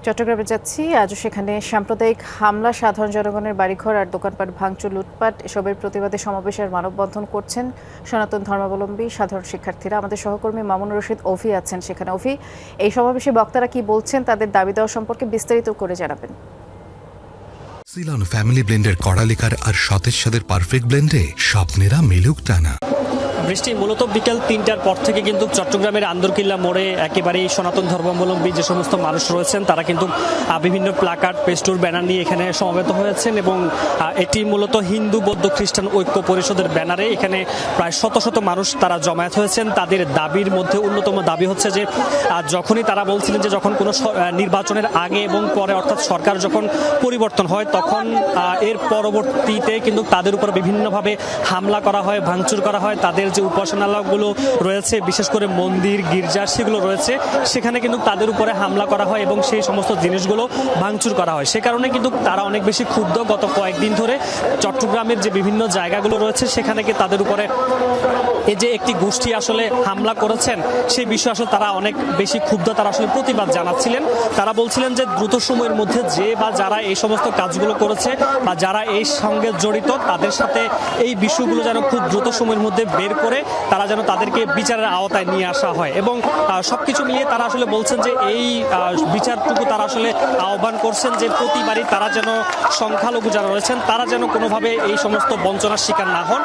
চট্টগ্রামে যাচ্ছি। আজও সেখানে সাম্প্রদায়িক হামলা, সাধারণ জনগণের বাড়িঘর আর দোকানপাট ভাঙচুর, লুটপাট এসবের প্রতিবাদে সমাবেশের মানববন্ধন করছেন সনাতন ধর্মাবলম্বী সাধারণ শিক্ষার্থীরা। আমাদের সহকর্মী মামুনুর রশিদ অভি আছেন সেখানে। অভি, এই সমাবেশে বক্তারা কি বলছেন, তাদের দাবি দেওয়া সম্পর্কে বিস্তারিত করে জানাবেন। সিলন ফ্যামিলি ব্লেন্ডের কড়ালিকার আর সতেজ স্বাদের পারফেক্ট ব্লেন্ডে স্বপ্নেরা মেলুক টানা। বৃষ্টি মূলত বিকেল ৩টার পর থেকে কিন্তু চট্টগ্রামের আন্দরকিল্লা মোড়ে একেবারেই সনাতন ধর্মাবলম্বী যে সমস্ত মানুষ রয়েছেন তারা কিন্তু বিভিন্ন প্লাকার্ড, পেস্টুর, ব্যানার নিয়ে এখানে সমবেত হয়েছেন এবং এটি মূলত হিন্দু বৌদ্ধ খ্রিস্টান ঐক্য পরিষদের ব্যানারে এখানে প্রায় শত শত মানুষ তারা জমায়েত হয়েছেন। তাদের দাবির মধ্যে অন্যতম দাবি হচ্ছে যে যখনই তারা বলছিলেন যে যখন কোনো নির্বাচনের আগে এবং পরে অর্থাৎ সরকার যখন পরিবর্তন হয় তখন এর পরবর্তীতে কিন্তু তাদের উপর বিভিন্নভাবে হামলা করা হয়, ভাঙচুর করা হয়। তাদের যে উপাসনালয়গুলো রয়েছে, বিশেষ করে মন্দির, গির্জা সেগুলো রয়েছে, সেখানে কিন্তু তাদের উপরে হামলা করা হয় এবং সেই সমস্ত জিনিসগুলো ভাঙচুর করা হয়। সে কারণে কিন্তু তারা অনেক বেশি ক্ষুব্ধ। গত কয়েকদিন ধরে চট্টগ্রামের যে বিভিন্ন জায়গাগুলো রয়েছে সেখানে কি তাদের উপরে এই যে একটি গোষ্ঠী আসলে হামলা করেছেন সেই বিষয়ে আসলে তারা অনেক বেশি ক্ষুব্ধ। তারা আসলে প্রতিবাদ জানাচ্ছিলেন। তারা বলছিলেন যে দ্রুত সময়ের মধ্যে যে বা যারা এই সমস্ত কাজগুলো করেছে বা যারা এই সঙ্গে জড়িত তাদের সাথে এই বিষয়গুলো যেন খুব দ্রুত সময়ের মধ্যে বের করে তারা যেন তাদেরকে বিচারের আওতায় নিয়ে আসা হয় এবং সবকিছু মিলিয়ে তারা আসলে বলছেন যে এই বিচারটুকু তারা আসলে আহ্বান করছেন যে প্রতিবারই তারা যেন সংখ্যালঘু যারা রয়েছেন তারা যেন কোনোভাবে এই সমস্ত বঞ্চনার শিকার না হন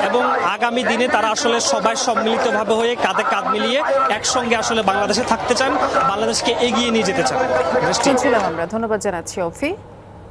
এবং আগামী দিনে তারা আসলে সবাই সম্মিলিতভাবে হয়ে কাঁধে কাঁধ মিলিয়ে একসঙ্গে আসলে বাংলাদেশে থাকতে চান, বাংলাদেশকে এগিয়ে নিয়ে যেতে চান। আমরা ধন্যবাদ জানাচ্ছি অভি।